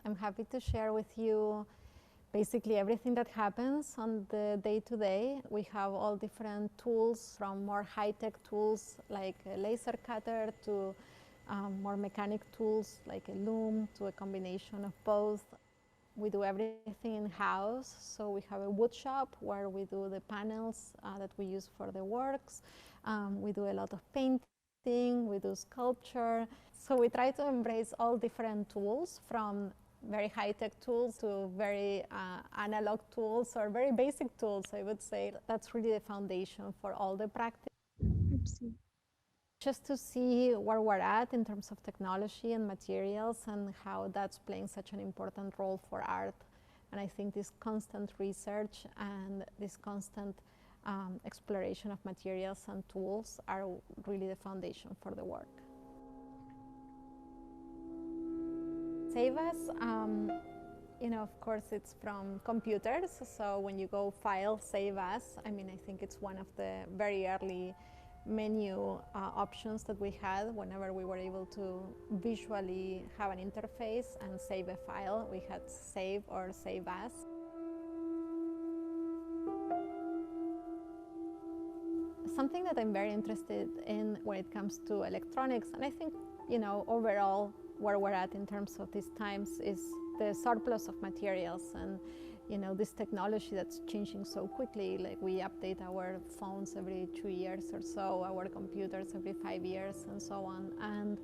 I'm happy to share with you basically everything that happens on the day-to-day. We have all different tools, from more high-tech tools like a laser cutter to more mechanic tools like a loom, to a combination of both. We do everything in-house, so we have a wood shop where we do the panels that we use for the works. We do a lot of painting, we do sculpture. So we try to embrace all different tools, from very high-tech tools to very analog tools or very basic tools, I would say. That's really the foundation for all the practice. Oopsie. Just to see where we're at in terms of technology and materials and how that's playing such an important role for art. And I think this constant research and this constant exploration of materials and tools are really the foundation for the work. Save As, of course, it's from computers. So when you go File, Save As, I think it's one of the very early menu options that we had. Whenever we were able to visually have an interface and save a file, we had Save or Save As. Something that I'm very interested in when it comes to electronics, and I think, overall where we're at in terms of these times, is the surplus of materials. And this technology that's changing so quickly. Like we update our phones every 2 years or so, our computers every 5 years, and so on. And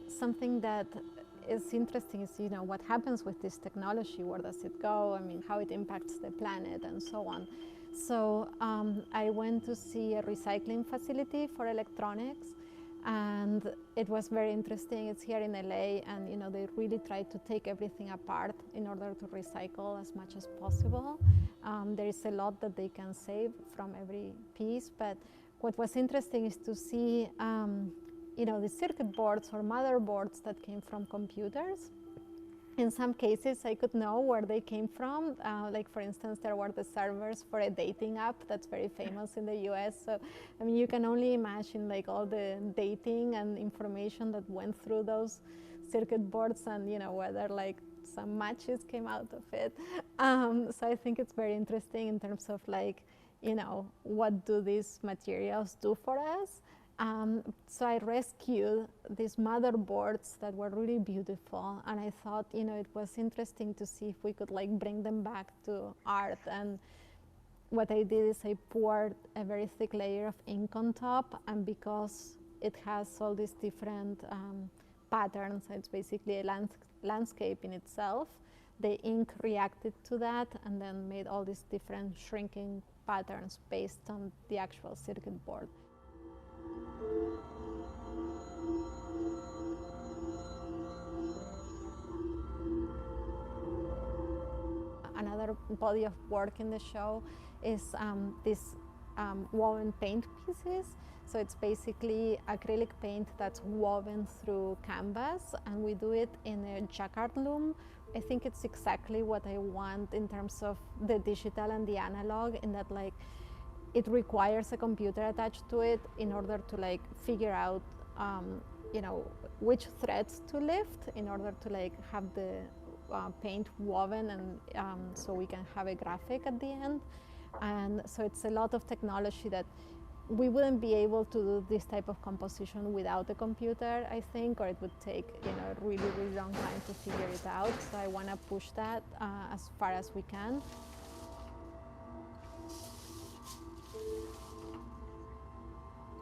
something that is interesting is, what happens with this technology? Where does it go? I mean, how it impacts the planet and so on. So I went to see a recycling facility for electronics, and it was very interesting. It's here in LA, and they really try to take everything apart in order to recycle as much as possible. There is a lot that they can save from every piece, but what was interesting is to see the circuit boards or motherboards that came from computers. In some cases, I could know where they came from. Like, for instance, there were the servers for a dating app that's very famous in the US. So, I mean, you can only imagine like all the dating and information that went through those circuit boards, and whether like some matches came out of it. So I think it's very interesting in terms of like, what do these materials do for us? So I rescued these motherboards that were really beautiful, and I thought, it was interesting to see if we could like bring them back to art. And what I did is I poured a very thick layer of ink on top, and because it has all these different patterns, it's basically a landscape in itself, the ink reacted to that and then made all these different shrinking patterns based on the actual circuit board. Another body of work in the show is these woven paint pieces. So it's basically acrylic paint that's woven through canvas, and we do it in a jacquard loom. I think it's exactly what I want in terms of the digital and the analog, in that like it requires a computer attached to it in order to like figure out which threads to lift in order to like have the paint woven, and so we can have a graphic at the end. And so it's a lot of technology that we wouldn't be able to do this type of composition without a computer, I think, or it would take a really, really long time to figure it out. So I want to push that as far as we can.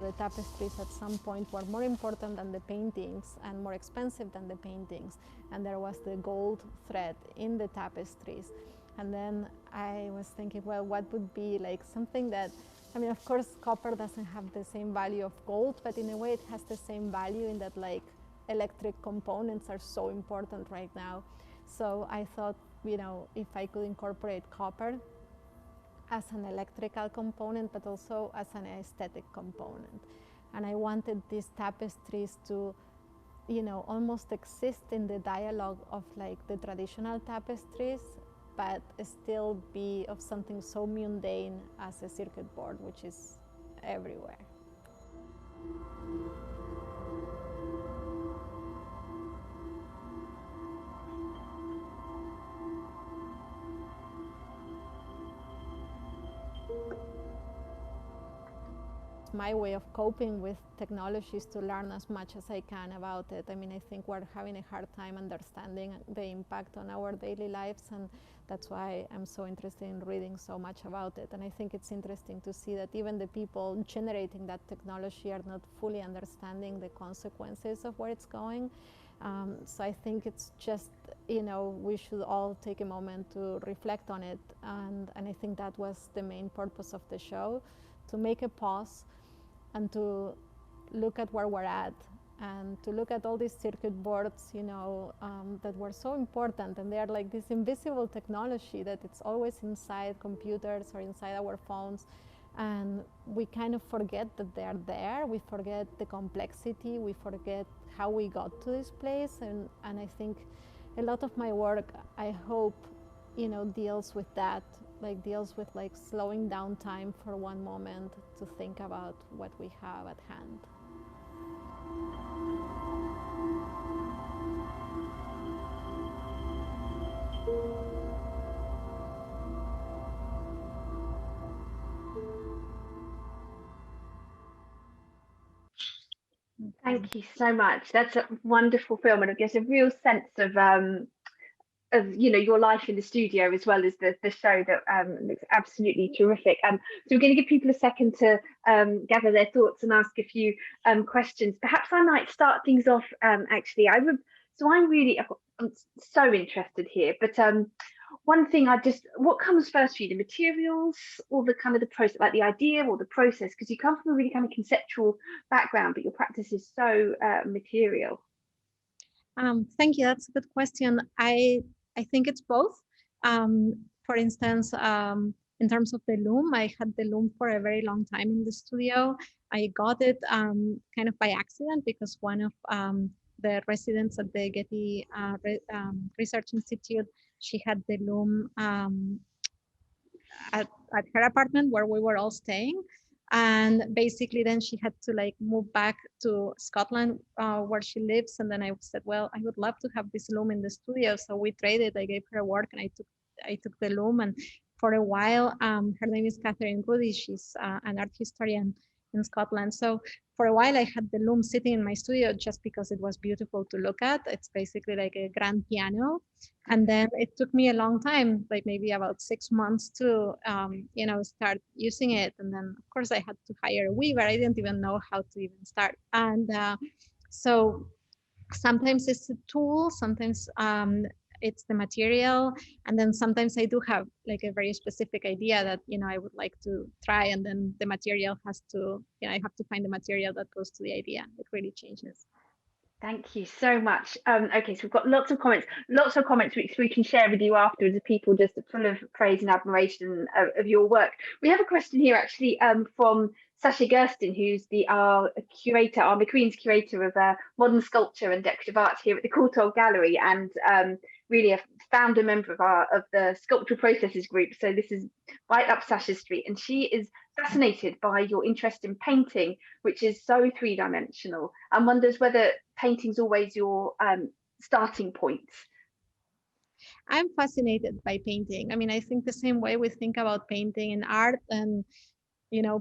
The tapestries at some point were more important than the paintings and more expensive than the paintings, and there was the gold thread in the tapestries. And then I was thinking, well, what would be like something that, I mean, of course, copper doesn't have the same value of gold, but in a way it has the same value in that like electric components are so important right now. So I thought, if I could incorporate copper as an electrical component, but also as an aesthetic component. And I wanted these tapestries to, almost exist in the dialogue of like the traditional tapestries, but still be of something so mundane as a circuit board, which is everywhere. My way of coping with technology is to learn as much as I can about it. I mean, I think we're having a hard time understanding the impact on our daily lives, and that's why I'm so interested in reading so much about it. And I think it's interesting to see that even the people generating that technology are not fully understanding the consequences of where it's going. So I think it's just, we should all take a moment to reflect on it. And I think that was the main purpose of the show, to make a pause and to look at where we're at, and to look at all these circuit boards, that were so important, and they are like this invisible technology that it's always inside computers or inside our phones, and we kind of forget that they are there. We forget the complexity, we forget how we got to this place, and I think a lot of my work, I hope, deals with that, deals with slowing down time for one moment to think about what we have at hand. Thank you so much. That's a wonderful film, and it gives a real sense of your life in the studio as well as the show that looks absolutely terrific. So we're going to give people a second to gather their thoughts and ask a few questions. Perhaps I might start things off. Actually, I'm so interested here. But one thing what comes first for you, the materials or the kind of the process, like the idea or the process? Because you come from a really kind of conceptual background, but your practice is so material. Thank you. That's a good question. I think it's both. For instance, in terms of the loom, I had the loom for a very long time in the studio. I got it kind of by accident because one of the residents at the Getty Research Institute, she had the loom at her apartment where we were all staying. And basically then she had to like move back to Scotland where she lives. And then I said, well, I would love to have this loom in the studio. So we traded, I gave her work and I took the loom. And for a while, her name is Catherine Goody. She's an art historian in Scotland. So for a while I had the loom sitting in my studio just because it was beautiful to look at. It's basically like a grand piano. And then it took me a long time, like maybe about 6 months to, start using it. And then of course I had to hire a weaver. I didn't even know how to even start. And so sometimes it's a tool, sometimes it's the material, and then sometimes I do have like a very specific idea that I would like to try, and then the material has to, I have to find the material that goes to the idea. It really changes. Thank you so much. Okay, so we've got lots of comments which we can share with you afterwards, of people just full of praise and admiration of your work. We have a question here actually from Sasha Gersten, who's our curator, our McQueen's curator of modern sculpture and decorative art here at the Courtauld Gallery, and really a founder member of the Sculptural Processes group. So this is right up Sasha's street, and she is fascinated by your interest in painting, which is so three-dimensional, and wonders whether painting's always your starting point. I'm fascinated by painting. I mean, I think the same way we think about painting and art and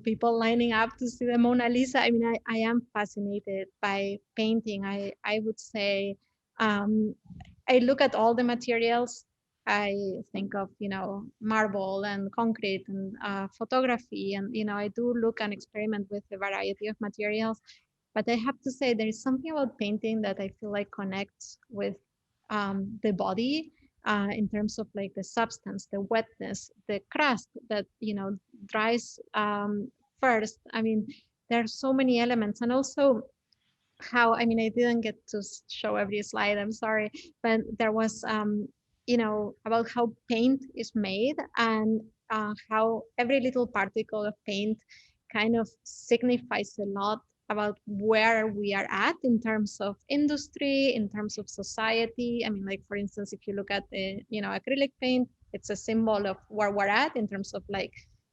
people lining up to see the Mona Lisa. I mean, I am fascinated by painting. I would say I look at all the materials. I think of, marble and concrete and photography. And, I do look and experiment with a variety of materials. But I have to say there is something about painting that I feel like connects with the body in terms of like the substance, the wetness, the crust that, dries first. I mean, there are so many elements. And also how, I didn't get to show every slide, I'm sorry, but there was, about how paint is made and how every little particle of paint kind of signifies a lot about where we are at in terms of industry, in terms of society. I mean, like, for instance, if you look at the, acrylic paint, it's a symbol of where we're at in terms of like,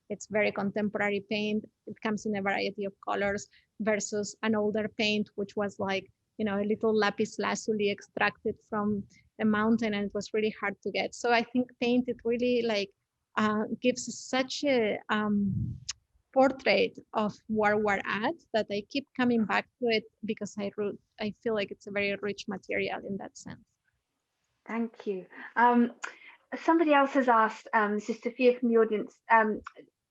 it's very contemporary paint. It comes in a variety of colors versus an older paint, which was like, a little lapis lazuli extracted from a mountain, and it was really hard to get. So I think paint, it really like gives such a portrait of where we're at that I keep coming back to it because I feel like it's a very rich material in that sense. Thank you. Somebody else has asked, this is Sophia from the audience,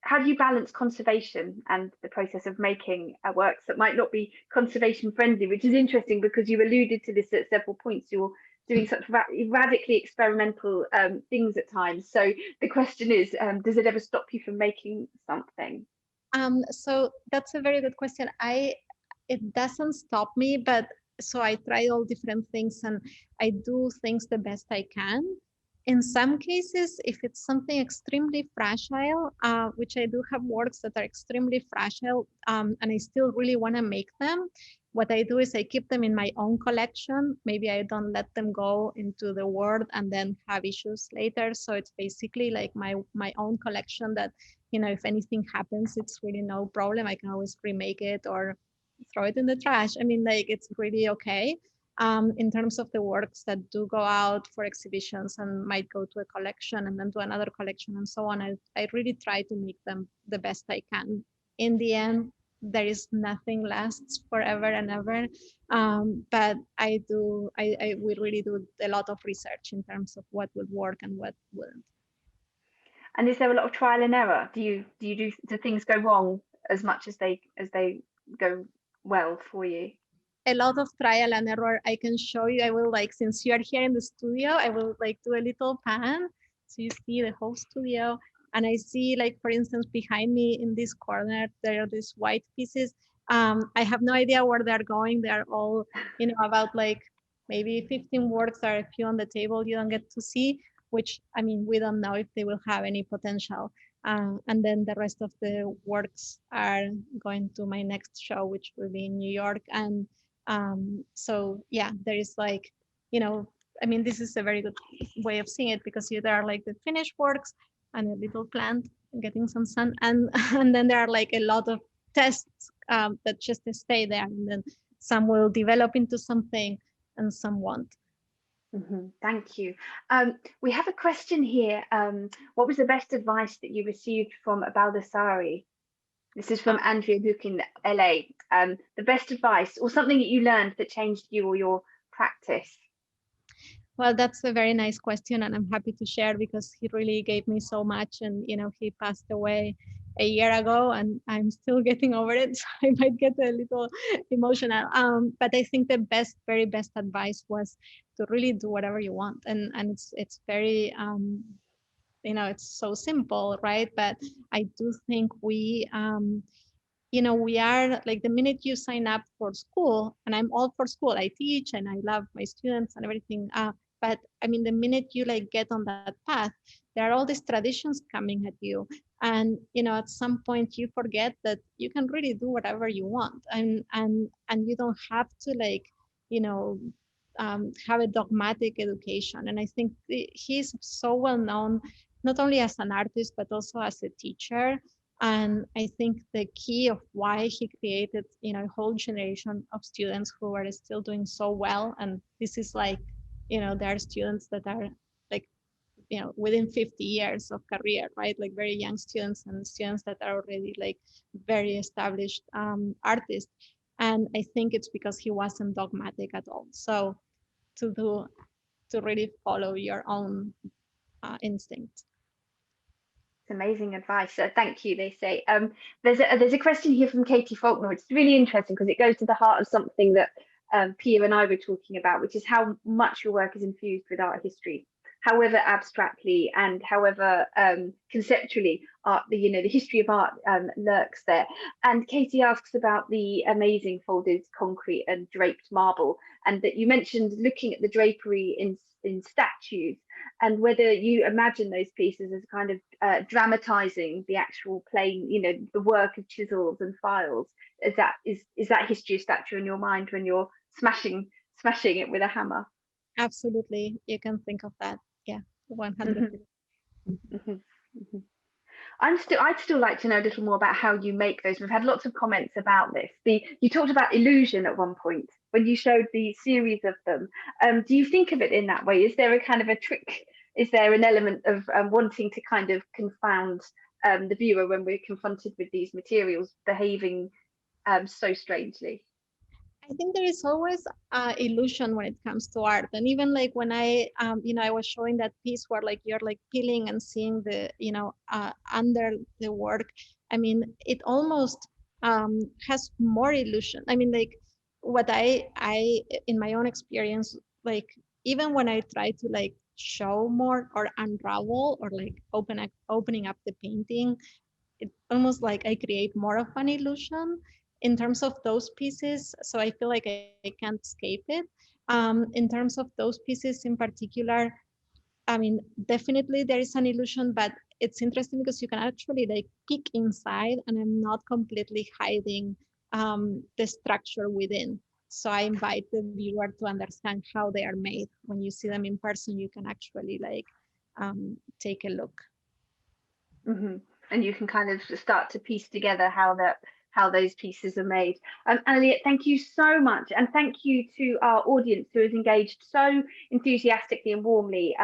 how do you balance conservation and the process of making works that might not be conservation friendly, which is interesting because you alluded to this at several points. You're doing such radically experimental things at times. So the question is, does it ever stop you from making something? So that's a very good question. It doesn't stop me, but so I try all different things and I do things the best I can. In some cases, if it's something extremely fragile, which I do have works that are extremely fragile, and I still really want to make them, what I do is I keep them in my own collection. Maybe I don't let them go into the world and then have issues later. So it's basically like my own collection that, if anything happens, it's really no problem. I can always remake it or throw it in the trash. I mean, like, it's really okay. In terms of the works that do go out for exhibitions and might go to a collection and then to another collection and so on, I really try to make them the best I can. In the end, there is nothing lasts forever and ever. But we really do a lot of research in terms of what would work and what wouldn't. And is there a lot of trial and error? Do things go wrong as much as they go well for you? A lot of trial and error. I can show you. I will, like, since you are here in the studio, I will like do a little pan so you see the whole studio. And I see, like, for instance, behind me in this corner, there are these white pieces. I have no idea where they're going. They're all, you know, about like maybe 15 works. There are a few on the table you don't get to see, which, I mean, we don't know if they will have any potential. And then the rest of the works are going to my next show, which will be in New York. And so yeah, there is, like, you know, I mean, this is a very good way of seeing it, because there are like the finished works and a little plant getting some sun, and then there are like a lot of tests that just stay there, and then some will develop into something and some won't. Thank you. We have a question here. What was the best advice that you received from Baldassare? This is from Andrea Duke in LA. The best advice or something that you learned that changed you or your practice? Well, that's a very nice question, and I'm happy to share because he really gave me so much. And, you know, he passed away a year ago and I'm still getting over it. So I might get a little emotional. But I think the very best advice was to really do whatever you want. And it's very, you know, it's so simple, right? But I do think we, you know, we are like, the minute you sign up for school, and I'm all for school, I teach and I love my students and everything. But I mean, the minute you like get on that path, there are all these traditions coming at you. And, you know, at some point you forget that you can really do whatever you want. And you don't have to, like, you know, have a dogmatic education. And I think he's so well known, not only as an artist, but also as a teacher. And I think the key of why he created, you know, a whole generation of students who are still doing so well. And this is like, you know, there are students that are like, you know, within 50 years of career, right? Like very young students and students that are already like very established artists. And I think it's because he wasn't dogmatic at all. So to really follow your own instinct. Amazing advice. Thank you. They say there's a question here from Katie Faulkner. It's really interesting because it goes to the heart of something that Pia and I were talking about, which is how much your work is infused with art history, however abstractly and however conceptually the history of art lurks there. And Katie asks about the amazing folded concrete and draped marble, and that you mentioned looking at the drapery in statues, and whether you imagine those pieces as kind of dramatizing the actual plane, you know, the work of chisels and files. Is that history of statue in your mind when you're smashing it with a hammer? Absolutely, you can think of that. Yeah, 100%. I'd still like to know a little more about how you make those. We've had lots of comments about this. You talked about illusion at one point when you showed the series of them. Do you think of it in that way? Is there a kind of a trick? Is there an element of wanting to kind of confound the viewer when we're confronted with these materials behaving so strangely? I think there is always illusion when it comes to art. And even like when I was showing that piece where like you're like peeling and seeing the, under the work. I mean, it almost has more illusion. I mean, like what I in my own experience, like even when I try to like show more or unravel or like opening up the painting, it almost like I create more of an illusion in terms of those pieces. So I feel like I can't escape it. In terms of those pieces in particular, I mean, definitely there is an illusion, but it's interesting because you can actually like peek inside and I'm not completely hiding the structure within. So I invite the viewer to understand how they are made. When you see them in person, you can actually like take a look. And you can kind of start to piece together how how those pieces are made. Analia, thank you so much, and thank you to our audience who has engaged so enthusiastically and warmly.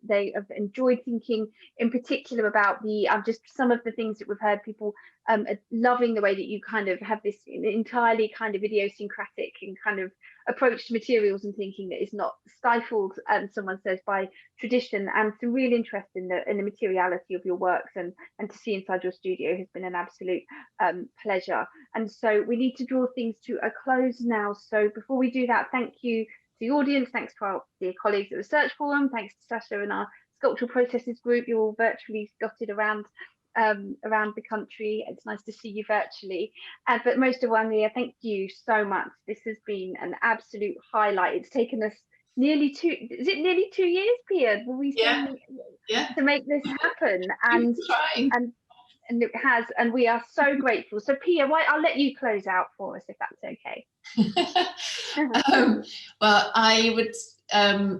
They have enjoyed thinking in particular about the just some of the things that we've heard. People loving the way that you kind of have this entirely kind of idiosyncratic and kind of approach to materials and thinking that is not stifled, someone says, by tradition, and some real interest in the materiality of your works, and to see inside your studio has been an absolute pleasure. And so we need to draw things to a close now. So before we do that, thank you to the audience, thanks to our dear colleagues at the Research Forum, thanks to Sasha and our Sculptural Processes group. You're all virtually dotted around the country. It's nice to see you virtually, but most of all, Analia, thank you so much. This has been an absolute highlight. It's taken us nearly 2 years, Pia, will we say, to make this happen, and it has, and we are so grateful. So Pia, I'll let you close out for us if that's okay. Well, I would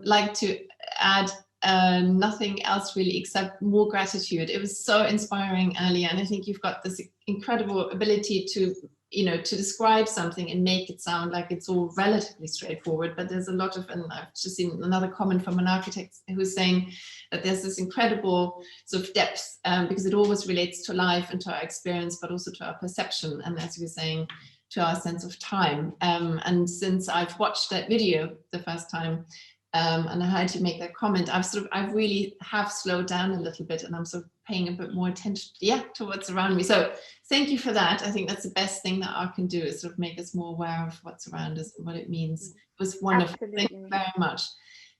like to add nothing else really except more gratitude. It was so inspiring, Analia, and I think you've got this incredible ability to, to describe something and make it sound like it's all relatively straightforward, but there's a lot of, and I've just seen another comment from an architect who's saying that there's this incredible sort of depth, because it always relates to life and to our experience, but also to our perception, and as you were saying, to our sense of time. And since I've watched that video the first time, and I heard you make that comment, I really have slowed down a little bit, and I'm sort of paying a bit more attention, to what's around me. So thank you for that. I think that's the best thing that art can do, is sort of make us more aware of what's around us and what it means. It was wonderful. Absolutely. Thank you very much.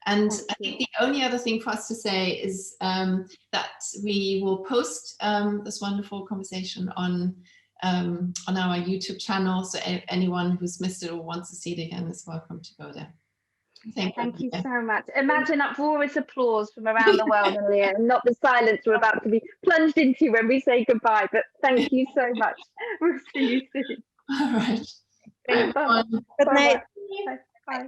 And I think the only other thing for us to say is that we will post this wonderful conversation on our YouTube channel. So anyone who's missed it or wants to see it again is welcome to go there. Thank you so much. Imagine uproarious applause from around the world, Analia, and not the silence we're about to be plunged into when we say goodbye. But thank you so much. We'll see you soon. All right. Bye. Good night. Bye. Bye.